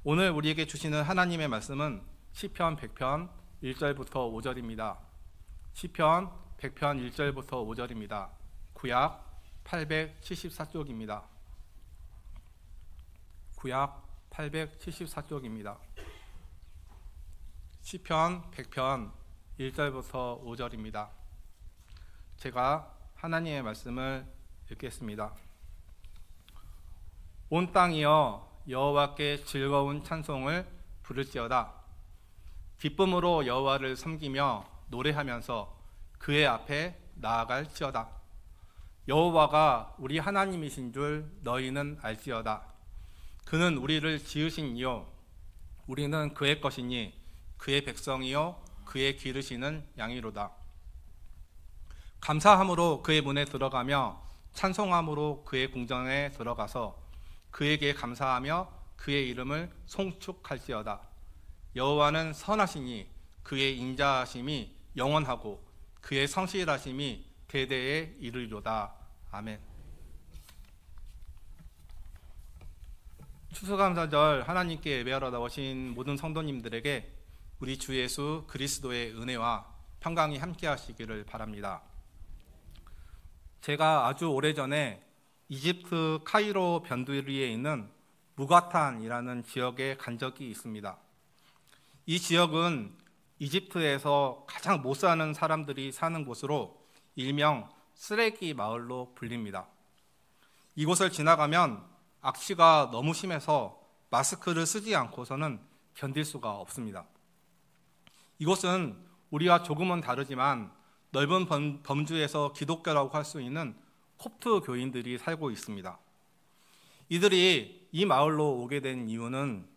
오늘 우리에게 주시는 하나님의 말씀은 시편 100편 1절부터 5절입니다. 시편 100편 1절부터 5절입니다. 구약 874쪽입니다. 구약 874쪽입니다. 시편 100편 1절부터 5절입니다. 제가 하나님의 말씀을 읽겠습니다. 온 땅이여 여호와께 즐거운 찬송을 부를지어다. 기쁨으로 여호와를 섬기며 노래하면서 그의 앞에 나아갈지어다. 여호와가 우리 하나님이신 줄 너희는 알지어다. 그는 우리를 지으신 이요 우리는 그의 것이니 그의 백성이요 그의 기르시는 양이로다. 감사함으로 그의 문에 들어가며 찬송함으로 그의 궁전에 들어가서 그에게 감사하며 그의 이름을 송축할지어다. 여호와는 선하시니 그의 인자하심이 영원하고 그의 성실하심이 대대에 이르리로다. 아멘. 추수감사절 하나님께 예배하러 나오신 모든 성도님들에게 우리 주 예수 그리스도의 은혜와 평강이 함께 하시기를 바랍니다. 제가 아주 오래전에 이집트 카이로 변두리에 있는 무가탄이라는 지역에 간 적이 있습니다. 이 지역은 이집트에서 가장 못 사는 사람들이 사는 곳으로 일명 쓰레기 마을로 불립니다. 이곳을 지나가면 악취가 너무 심해서 마스크를 쓰지 않고서는 견딜 수가 없습니다. 이곳은 우리와 조금은 다르지만 넓은 범주에서 기독교라고 할 수 있는 콥트 교인들이 살고 있습니다. 이들이 이 마을로 오게 된 이유는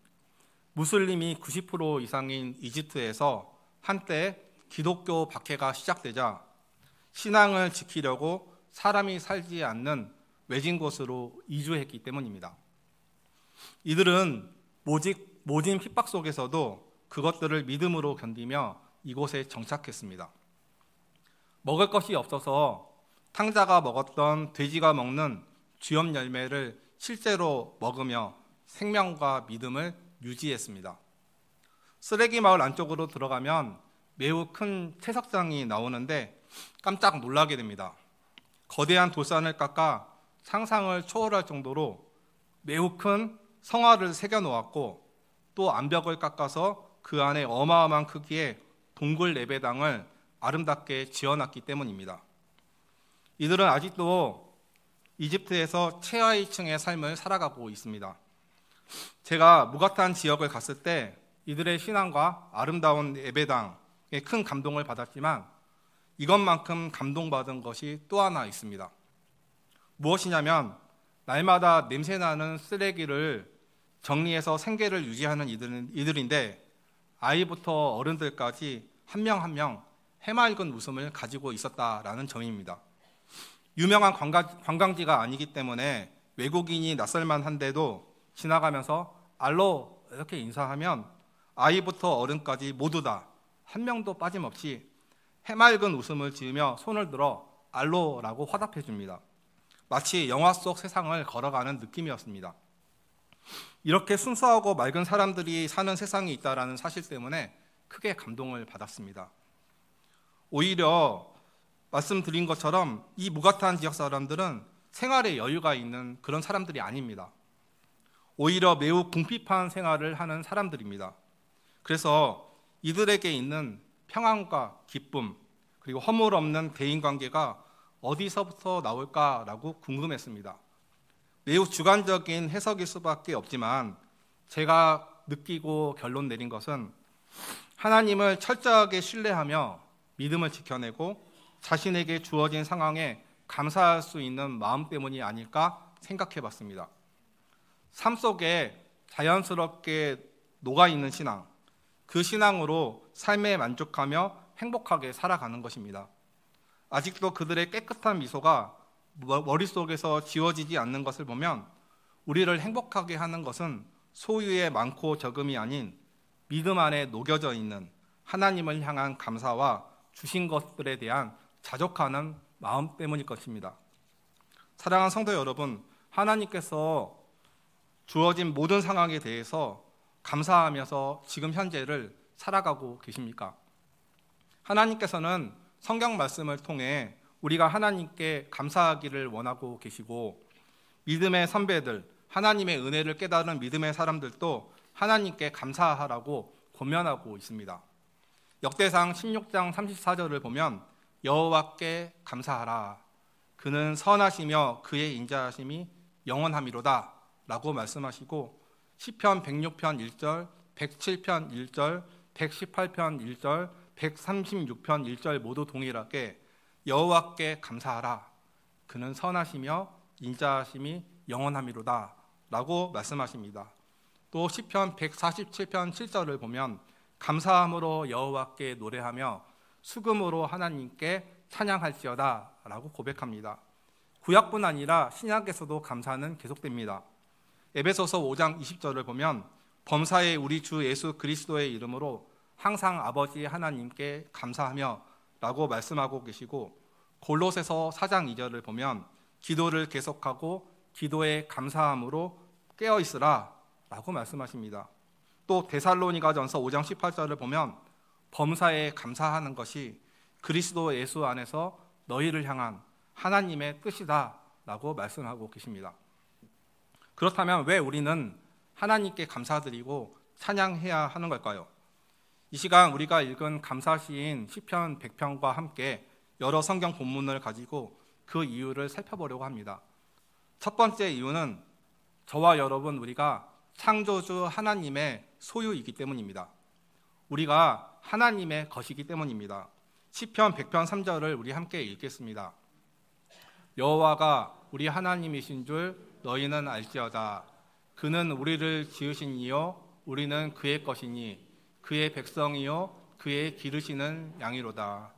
무슬림이 90% 이상인 이집트에서 한때 기독교 박해가 시작되자 신앙을 지키려고 사람이 살지 않는 외진 곳으로 이주했기 때문입니다. 이들은 모진 핍박 속에서도 그것들을 믿음으로 견디며 이곳에 정착했습니다. 먹을 것이 없어서 탕자가 먹었던 돼지가 먹는 쥐염 열매를 실제로 먹으며 생명과 믿음을 유지했습니다. 쓰레기 마을 안쪽으로 들어가면 매우 큰 채석장이 나오는데 깜짝 놀라게 됩니다. 거대한 돌산을 깎아 상상을 초월할 정도로 매우 큰 성화를 새겨 놓았고 또 암벽을 깎아서 그 안에 어마어마한 크기의 동굴 예배당을 아름답게 지어놨기 때문입니다. 이들은 아직도 이집트에서 최하위층의 삶을 살아가고 있습니다. 제가 무가탄 지역을 갔을 때 이들의 신앙과 아름다운 예배당에 큰 감동을 받았지만 이것만큼 감동받은 것이 또 하나 있습니다. 무엇이냐면 날마다 냄새나는 쓰레기를 정리해서 생계를 유지하는 이들인데 아이부터 어른들까지 한 명 한 명 해맑은 웃음을 가지고 있었다라는 점입니다. 유명한 관광지가 아니기 때문에 외국인이 낯설만한데도 지나가면서 알로 이렇게 인사하면 아이부터 어른까지 모두 다 한 명도 빠짐없이 해맑은 웃음을 지으며 손을 들어 알로라고 화답해 줍니다. 마치 영화 속 세상을 걸어가는 느낌이었습니다. 이렇게 순수하고 맑은 사람들이 사는 세상이 있다는 사실 때문에 크게 감동을 받았습니다. 오히려 말씀드린 것처럼 이 무가탄 지역 사람들은 생활에 여유가 있는 그런 사람들이 아닙니다. 오히려 매우 궁핍한 생활을 하는 사람들입니다. 그래서 이들에게 있는 평안과 기쁨 그리고 허물 없는 대인관계가 어디서부터 나올까라고 궁금했습니다. 매우 주관적인 해석일 수밖에 없지만 제가 느끼고 결론 내린 것은 하나님을 철저하게 신뢰하며 믿음을 지켜내고 자신에게 주어진 상황에 감사할 수 있는 마음 때문이 아닐까 생각해 봤습니다. 삶 속에 자연스럽게 녹아있는 신앙, 그 신앙으로 삶에 만족하며 행복하게 살아가는 것입니다. 아직도 그들의 깨끗한 미소가 머릿속에서 지워지지 않는 것을 보면 우리를 행복하게 하는 것은 소유의 많고 적음이 아닌 믿음 안에 녹여져 있는 하나님을 향한 감사와 주신 것들에 대한 자족하는 마음 때문일 것입니다. 사랑하는 성도 여러분, 하나님께서 주어진 모든 상황에 대해서 감사하면서 지금 현재를 살아가고 계십니까? 하나님께서는 성경 말씀을 통해 우리가 하나님께 감사하기를 원하고 계시고, 믿음의 선배들, 하나님의 은혜를 깨달은 믿음의 사람들도 하나님께 감사하라고 권면하고 있습니다. 역대상 16장 34절을 보면 여호와께 감사하라. 그는 선하시며 그의 인자하심이 영원함이로다 라고 말씀하시고, 시편 106편 1절, 107편 1절, 118편 1절, 136편 1절 모두 동일하게 여호와께 감사하라. 그는 선하시며 인자하심이 영원함이로다 라고 말씀하십니다. 또 시편 147편 7절을 보면 감사함으로 여호와께 노래하며 수금으로 하나님께 찬양할지어다 라고 고백합니다. 구약뿐 아니라 신약에서도 감사는 계속됩니다. 에베소서 5장 20절을 보면 범사에 우리 주 예수 그리스도의 이름으로 항상 아버지 하나님께 감사하며 라고 말씀하고 계시고, 골로새서 4장 2절을 보면 기도를 계속하고 기도에 감사함으로 깨어있으라 라고 말씀하십니다. 또 데살로니가전서 5장 18절을 보면 범사에 감사하는 것이 그리스도 예수 안에서 너희를 향한 하나님의 뜻이다 라고 말씀하고 계십니다. 그렇다면 왜 우리는 하나님께 감사드리고 찬양해야 하는 걸까요? 이 시간 우리가 읽은 감사시인 시편 100편과 함께 여러 성경 본문을 가지고 그 이유를 살펴보려고 합니다. 첫 번째 이유는 저와 여러분 우리가 창조주 하나님의 소유이기 때문입니다. 우리가 하나님의 것이기 때문입니다. 시편 100편 3절을 우리 함께 읽겠습니다. 여호와가 우리 하나님이신 줄 너희는 알지어다. 그는 우리를 지으신 이요 우리는 그의 것이니 그의 백성이요 그의 기르시는 양이로다.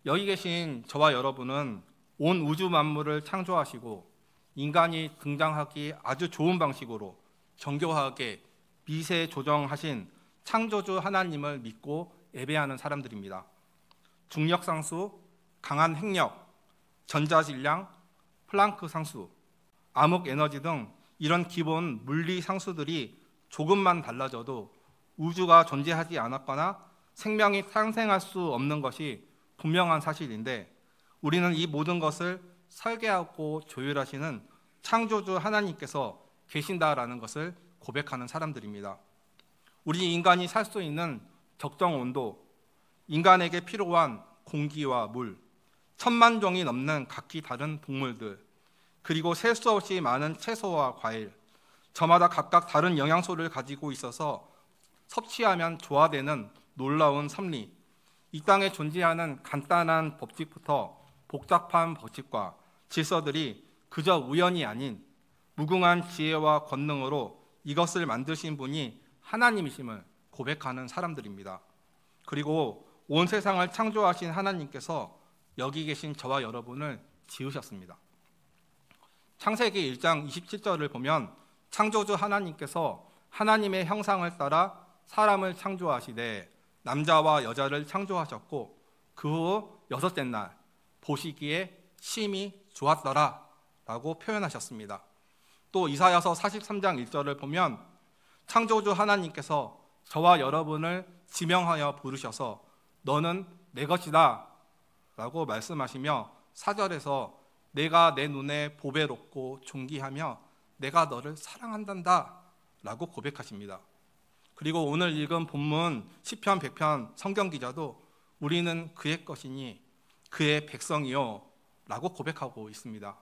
여기 계신 저와 여러분은 온 우주 만물을 창조하시고 인간이 등장하기 아주 좋은 방식으로 정교하게 미세 조정하신 창조주 하나님을 믿고 예배하는 사람들입니다. 중력 상수, 강한 핵력, 전자질량, 플랑크 상수, 암흑 에너지 등 이런 기본 물리 상수들이 조금만 달라져도 우주가 존재하지 않았거나 생명이 탄생할 수 없는 것이 분명한 사실인데, 우리는 이 모든 것을 설계하고 조율하시는 창조주 하나님께서 계신다라는 것을 고백하는 사람들입니다. 우리 인간이 살 수 있는 적정 온도, 인간에게 필요한 공기와 물, 1000만 종이 넘는 각기 다른 동물들, 그리고 셀 수 없이 많은 채소와 과일, 저마다 각각 다른 영양소를 가지고 있어서 섭취하면 조화되는 놀라운 섭리, 이 땅에 존재하는 간단한 법칙부터 복잡한 법칙과 질서들이 그저 우연이 아닌 무궁한 지혜와 권능으로 이것을 만드신 분이 하나님이심을 고백하는 사람들입니다. 그리고 온 세상을 창조하신 하나님께서 여기 계신 저와 여러분을 지으셨습니다. 창세기 1장 27절을 보면 창조주 하나님께서 하나님의 형상을 따라 사람을 창조하시되 남자와 여자를 창조하셨고 그 후 여섯째 날 보시기에 심히 좋았더라 라고 표현하셨습니다. 또 이사야서 43장 1절을 보면 창조주 하나님께서 저와 여러분을 지명하여 부르셔서 너는 내 것이다 라고 말씀하시며 4절에서 내가 내 눈에 보배롭고 존귀하며 내가 너를 사랑한단다 라고 고백하십니다. 그리고 오늘 읽은 본문 시편 100편 성경기자도 우리는 그의 것이니 그의 백성이요 라고 고백하고 있습니다.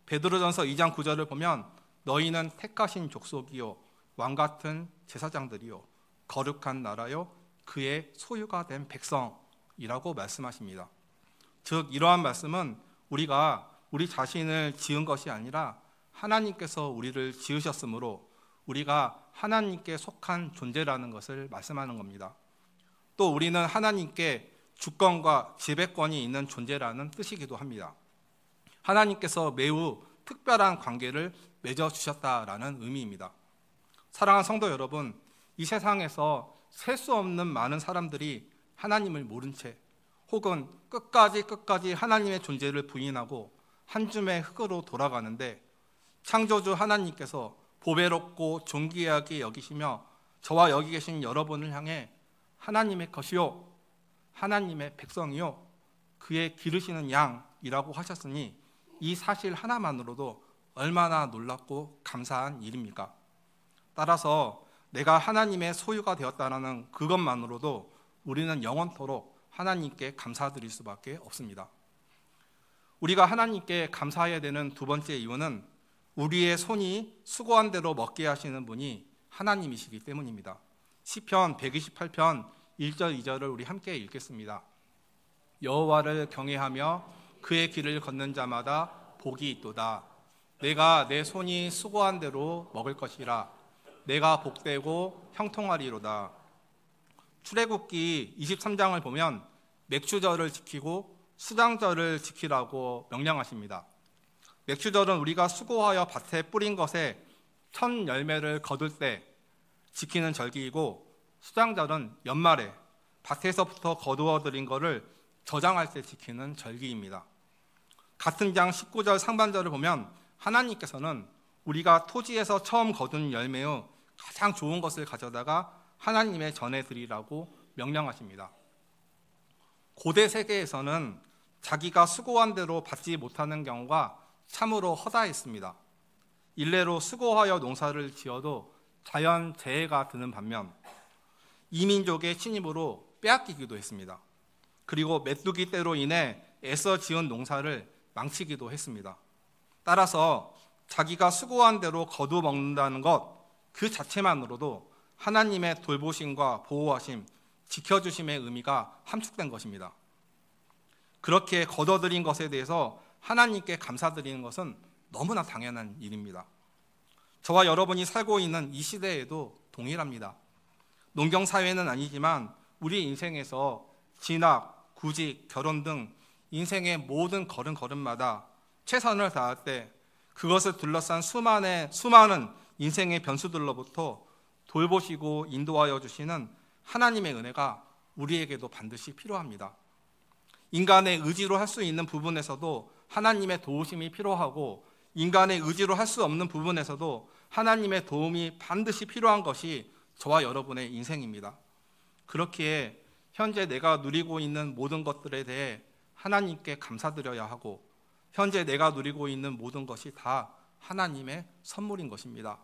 베드로전서 2장 9절을 보면 너희는 택하신 족속이요 왕같은 제사장들이요 거룩한 나라요 그의 소유가 된 백성이라고 말씀하십니다. 즉 이러한 말씀은 우리가 우리 자신을 지은 것이 아니라 하나님께서 우리를 지으셨으므로 우리가 하나님께 속한 존재라는 것을 말씀하는 겁니다. 또 우리는 하나님께 주권과 지배권이 있는 존재라는 뜻이기도 합니다. 하나님께서 매우 특별한 관계를 맺어주셨다라는 의미입니다. 사랑하는 성도 여러분, 이 세상에서 셀 수 없는 많은 사람들이 하나님을 모른 채 혹은 끝까지 하나님의 존재를 부인하고 한 줌의 흙으로 돌아가는데 창조주 하나님께서 보배롭고 존귀하게 여기시며 저와 여기 계신 여러분을 향해 하나님의 것이요 하나님의 백성이요 그의 기르시는 양이라고 하셨으니 이 사실 하나만으로도 얼마나 놀랍고 감사한 일입니까? 따라서 내가 하나님의 소유가 되었다는 그것만으로도 우리는 영원토록 하나님께 감사드릴 수밖에 없습니다. 우리가 하나님께 감사해야 되는 두 번째 이유는 우리의 손이 수고한 대로 먹게 하시는 분이 하나님이시기 때문입니다. 시편 128편 1절 2절을 우리 함께 읽겠습니다. 여호와를 경외하며 그의 길을 걷는 자마다 복이 있도다. 내가 내 손이 수고한 대로 먹을 것이라. 내가 복되고 형통하리로다. 출애굽기 23장을 보면 맥추절을 지키고 수장절을 지키라고 명령하십니다. 맥추절은 우리가 수고하여 밭에 뿌린 것에 첫 열매를 거둘 때 지키는 절기이고, 수장절은 연말에 밭에서부터 거두어들인 것을 저장할 때 지키는 절기입니다. 같은 장 19절 상반절을 보면 하나님께서는 우리가 토지에서 처음 거둔 열매의 가장 좋은 것을 가져다가 하나님의 전에 드리라고 명령하십니다. 고대 세계에서는 자기가 수고한 대로 받지 못하는 경우가 참으로 허다했습니다. 일례로 수고하여 농사를 지어도 자연 재해가 드는 반면 이민족의 침입으로 빼앗기기도 했습니다. 그리고 메뚜기 떼로 인해 애써 지은 농사를 망치기도 했습니다. 따라서 자기가 수고한 대로 거두 먹는다는 것 그 자체만으로도 하나님의 돌보심과 보호하심, 지켜주심의 의미가 함축된 것입니다. 그렇게 거둬들인 것에 대해서 하나님께 감사드리는 것은 너무나 당연한 일입니다. 저와 여러분이 살고 있는 이 시대에도 동일합니다. 농경사회는 아니지만 우리 인생에서 진학, 구직, 결혼 등 인생의 모든 걸음걸음마다 최선을 다할 때 그것을 둘러싼 수많은 인생의 변수들로부터 돌보시고 인도하여 주시는 하나님의 은혜가 우리에게도 반드시 필요합니다. 인간의 의지로 할 수 있는 부분에서도 하나님의 도우심이 필요하고, 인간의 의지로 할 수 없는 부분에서도 하나님의 도움이 반드시 필요한 것이 저와 여러분의 인생입니다. 그렇기에 현재 내가 누리고 있는 모든 것들에 대해 하나님께 감사드려야 하고, 현재 내가 누리고 있는 모든 것이 다 하나님의 선물인 것입니다.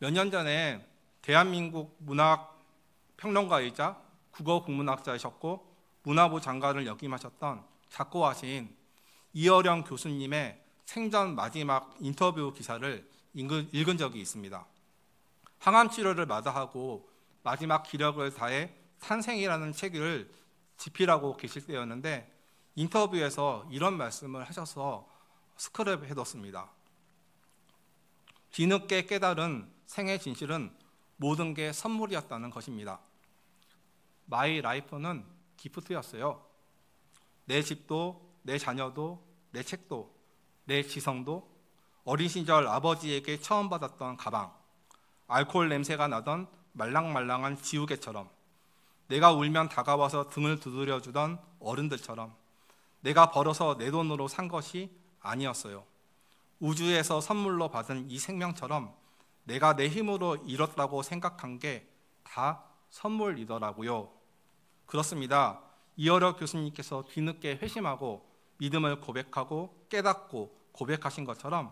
몇 년 전에 대한민국 문학평론가이자 국어국문학자이셨고 문화부 장관을 역임하셨던 작고하신 이어령 교수님의 생전 마지막 인터뷰 기사를 읽은 적이 있습니다. 항암 치료를 마다하고 마지막 기력을 다해 탄생이라는 책을 집필하고 계실 때였는데 인터뷰에서 이런 말씀을 하셔서 스크랩 해뒀습니다. 뒤늦게 깨달은 생의 진실은 모든 게 선물이었다는 것입니다. 마이 라이프는 기프트였어요. 내 집도, 내 자녀도, 내 책도, 내 지성도, 어린 시절 아버지에게 처음 받았던 가방, 알코올 냄새가 나던 말랑말랑한 지우개처럼, 내가 울면 다가와서 등을 두드려주던 어른들처럼 내가 벌어서 내 돈으로 산 것이 아니었어요. 우주에서 선물로 받은 이 생명처럼 내가 내 힘으로 잃었다고 생각한 게 다 선물이더라고요. 그렇습니다. 이어려 교수님께서 뒤늦게 회심하고 믿음을 고백하고 깨닫고 고백하신 것처럼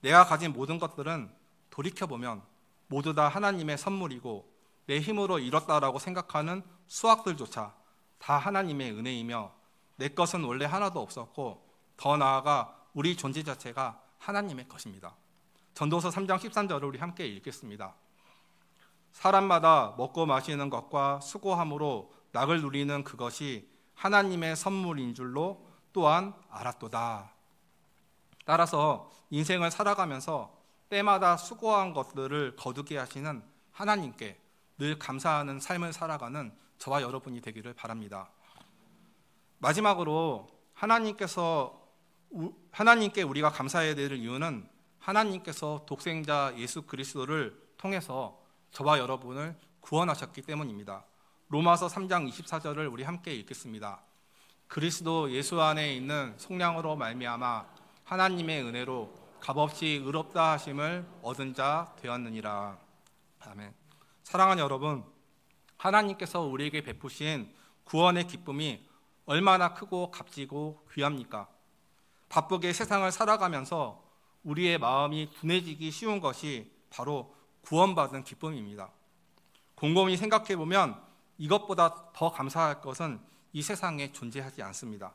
내가 가진 모든 것들은 돌이켜보면 모두 다 하나님의 선물이고, 내 힘으로 잃었다라고 생각하는 수확들조차 다 하나님의 은혜이며, 내 것은 원래 하나도 없었고 더 나아가 우리 존재 자체가 하나님의 것입니다. 전도서 3장 13절을 우리 함께 읽겠습니다. 사람마다 먹고 마시는 것과 수고함으로 낙을 누리는 그것이 하나님의 선물인 줄로 또한 알았도다. 따라서 인생을 살아가면서 때마다 수고한 것들을 거두게 하시는 하나님께 늘 감사하는 삶을 살아가는 저와 여러분이 되기를 바랍니다. 마지막으로 하나님께 우리가 감사해야 될 이유는 하나님께서 독생자 예수 그리스도를 통해서 저와 여러분을 구원하셨기 때문입니다. 로마서 3장 24절을 우리 함께 읽겠습니다. 그리스도 예수 안에 있는 속량으로 말미암아 하나님의 은혜로 값없이 의롭다 하심을 얻은 자 되었느니라. 아멘. 사랑하는 여러분, 하나님께서 우리에게 베푸신 구원의 기쁨이 얼마나 크고 값지고 귀합니까? 바쁘게 세상을 살아가면서 우리의 마음이 둔해지기 쉬운 것이 바로 구원받은 기쁨입니다. 곰곰이 생각해보면 이것보다 더 감사할 것은 이 세상에 존재하지 않습니다.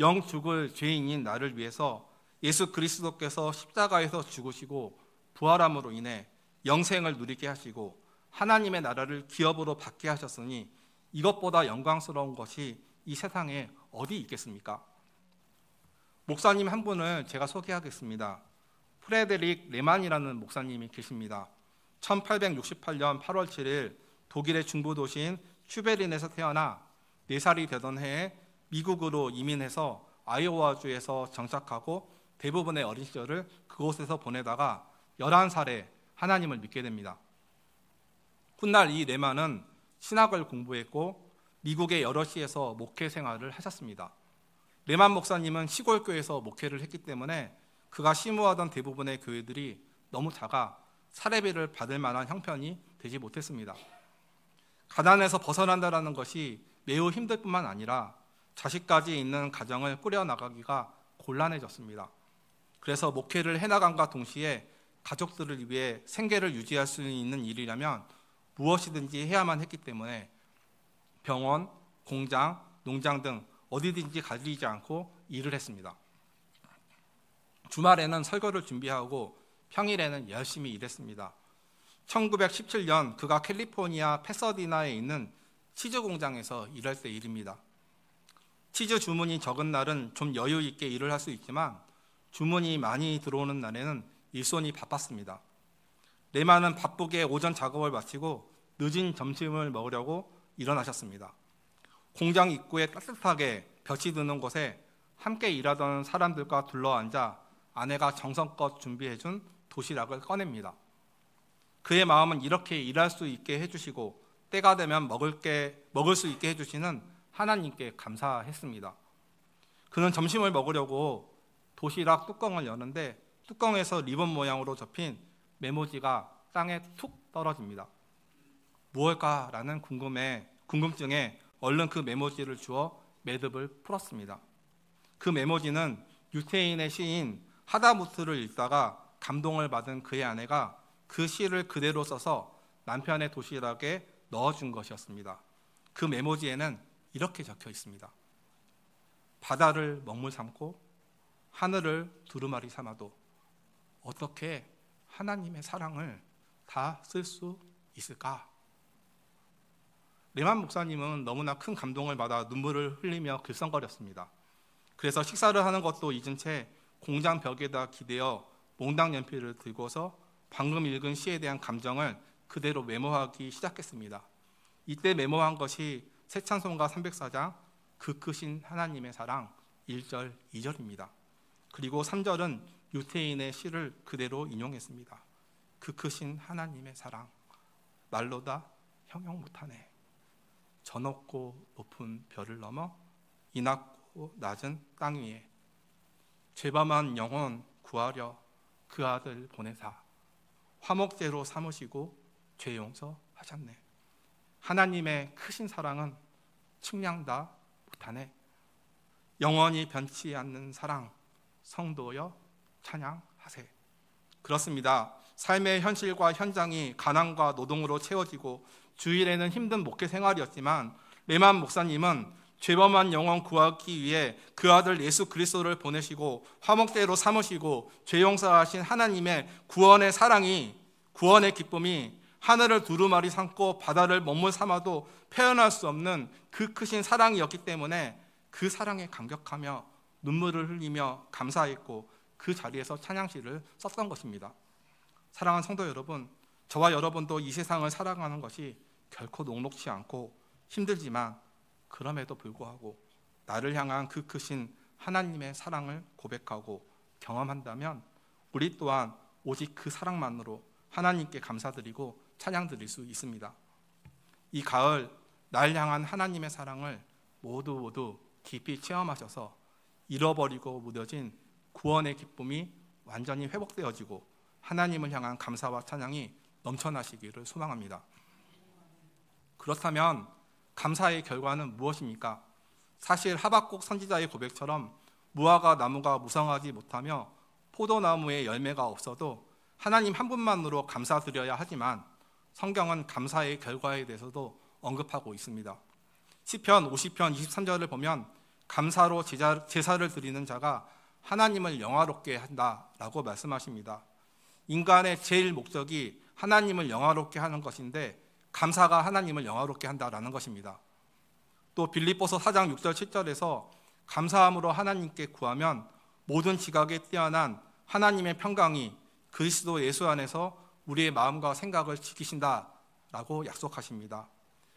영 죽을 죄인인 나를 위해서 예수 그리스도께서 십자가에서 죽으시고 부활함으로 인해 영생을 누리게 하시고 하나님의 나라를 기업으로 받게 하셨으니 이것보다 영광스러운 것이 이 세상에 어디 있겠습니까? 목사님 한 분을 제가 소개하겠습니다. 프레데릭 레만이라는 목사님이 계십니다. 1868년 8월 7일 독일의 중부 도시인 슈베린에서 태어나 4살이 되던 해에 미국으로 이민해서 아이오와주에서 정착하고 대부분의 어린 시절을 그곳에서 보내다가 11살에 하나님을 믿게 됩니다. 훗날 이 레만은 신학을 공부했고 미국의 여러 시에서 목회 생활을 하셨습니다. 레만 목사님은 시골 교회에서 목회를 했기 때문에 그가 심우하던 대부분의 교회들이 너무 작아 사례비를 받을 만한 형편이 되지 못했습니다. 가난에서 벗어난다는 것이 매우 힘들 뿐만 아니라 자식까지 있는 가정을 꾸려나가기가 곤란해졌습니다. 그래서 목회를 해나감과 동시에 가족들을 위해 생계를 유지할 수 있는 일이라면 무엇이든지 해야만 했기 때문에 병원, 공장, 농장 등 어디든지 가리지 않고 일을 했습니다. 주말에는 설거를 준비하고 평일에는 열심히 일했습니다. 1917년 그가 캘리포니아 패서디나에 있는 치즈 공장에서 일할 때 일입니다. 치즈 주문이 적은 날은 좀 여유 있게 일을 할 수 있지만 주문이 많이 들어오는 날에는 일손이 바빴습니다. 레만은 바쁘게 오전 작업을 마치고 늦은 점심을 먹으려고 일어나셨습니다. 공장 입구에 따뜻하게 볕이 드는 곳에 함께 일하던 사람들과 둘러앉아 아내가 정성껏 준비해준 도시락을 꺼냅니다. 그의 마음은 이렇게 일할 수 있게 해주시고 때가 되면 먹을 수 있게 해주시는 하나님께 감사했습니다. 그는 점심을 먹으려고 도시락 뚜껑을 여는데 뚜껑에서 리본 모양으로 접힌 메모지가 땅에 툭 떨어집니다. 무엇일까라는 궁금증에 얼른 그 메모지를 주워 매듭을 풀었습니다. 그 메모지는 유태인의 시인 하다무트를 읽다가 감동을 받은 그의 아내가 그 시를 그대로 써서 남편의 도시락에 넣어준 것이었습니다. 그 메모지에는 이렇게 적혀 있습니다. 바다를 먹물 삼고 하늘을 두루마리 삼아도 어떻게 하나님의 사랑을 다 쓸 수 있을까? 레만 목사님은 너무나 큰 감동을 받아 눈물을 흘리며 글썽거렸습니다. 그래서 식사를 하는 것도 잊은 채 공장 벽에다 기대어 몽당 연필을 들고서 방금 읽은 시에 대한 감정을 그대로 메모하기 시작했습니다. 이때 메모한 것이 새 찬송가 304장 그 크신 하나님의 사랑 1절, 2절입니다. 그리고 3절은 유태인의 시를 그대로 인용했습니다. 그 크신 하나님의 사랑 말로 다 형용 못하네. 저 높고 높은 별을 넘어 이 낮고 낮은 땅 위에 죄범한 영혼 구하려 그 아들 보내사 화목제로 삼으시고 죄 용서하셨네. 하나님의 크신 사랑은 측량 다 못하네. 영원히 변치 않는 사랑 성도여 찬양하세. 그렇습니다. 삶의 현실과 현장이 가난과 노동으로 채워지고 주일에는 힘든 목회 생활이었지만 레만 목사님은 죄범한 영혼 구하기 위해 그 아들 예수 그리스도를 보내시고 화목제로 삼으시고 죄 용서하신 하나님의 구원의 사랑이, 구원의 기쁨이 하늘을 두루마리 삼고 바다를 먹물 삼아도 표현할 수 없는 그 크신 사랑이었기 때문에 그 사랑에 감격하며 눈물을 흘리며 감사했고 그 자리에서 찬양시를 썼던 것입니다. 사랑하는 성도 여러분, 저와 여러분도 이 세상을 살아가는 것이 결코 녹록지 않고 힘들지만 그럼에도 불구하고 나를 향한 그 크신 하나님의 사랑을 고백하고 경험한다면 우리 또한 오직 그 사랑만으로 하나님께 감사드리고 찬양드릴 수 있습니다. 이 가을 날 향한 하나님의 사랑을 모두 깊이 체험하셔서 잃어버리고 무뎌진 구원의 기쁨이 완전히 회복되어지고 하나님을 향한 감사와 찬양이 넘쳐나시기를 소망합니다. 그렇다면 감사의 결과는 무엇입니까? 사실 하박국 선지자의 고백처럼 무화과 나무가 무성하지 못하며 포도나무에 열매가 없어도 하나님 한 분만으로 감사드려야 하지만 성경은 감사의 결과에 대해서도 언급하고 있습니다. 시편 50편 23절을 보면 감사로 제사를 드리는 자가 하나님을 영화롭게 한다라고 말씀하십니다. 인간의 제일 목적이 하나님을 영화롭게 하는 것인데 감사가 하나님을 영화롭게 한다라는 것입니다. 또 빌립보서 4장 6절 7절에서 감사함으로 하나님께 구하면 모든 지각에 뛰어난 하나님의 평강이 그리스도 예수 안에서 우리의 마음과 생각을 지키신다라고 약속하십니다.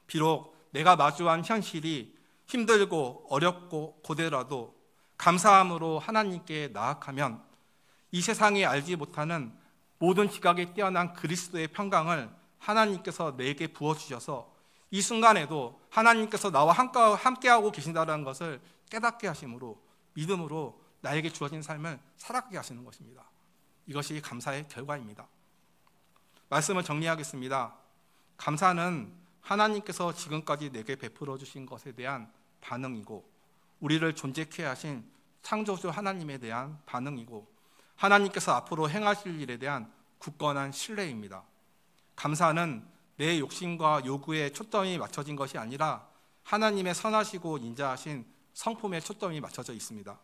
비록 내가 마주한 현실이 힘들고 어렵고 고되라도 감사함으로 하나님께 나아가면 이 세상이 알지 못하는 모든 지각에 뛰어난 그리스도의 평강을 하나님께서 내게 부어주셔서 이 순간에도 하나님께서 나와 함께하고 계신다는 것을 깨닫게 하심으로 믿음으로 나에게 주어진 삶을 살아가게 하시는 것입니다. 이것이 감사의 결과입니다. 말씀을 정리하겠습니다. 감사는 하나님께서 지금까지 내게 베풀어 주신 것에 대한 반응이고 우리를 존재케 하신 창조주 하나님에 대한 반응이고 하나님께서 앞으로 행하실 일에 대한 굳건한 신뢰입니다. 감사는 내 욕심과 요구에 초점이 맞춰진 것이 아니라 하나님의 선하시고 인자하신 성품에 초점이 맞춰져 있습니다.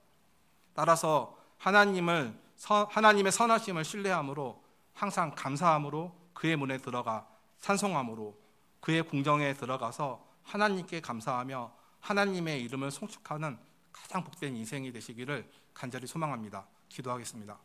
따라서 하나님의 선하심을 신뢰함으로 항상 감사함으로 그의 문에 들어가 찬송함으로 그의 궁정에 들어가서 하나님께 감사하며 하나님의 이름을 송축하는 가장 복된 인생이 되시기를 간절히 소망합니다. 기도하겠습니다.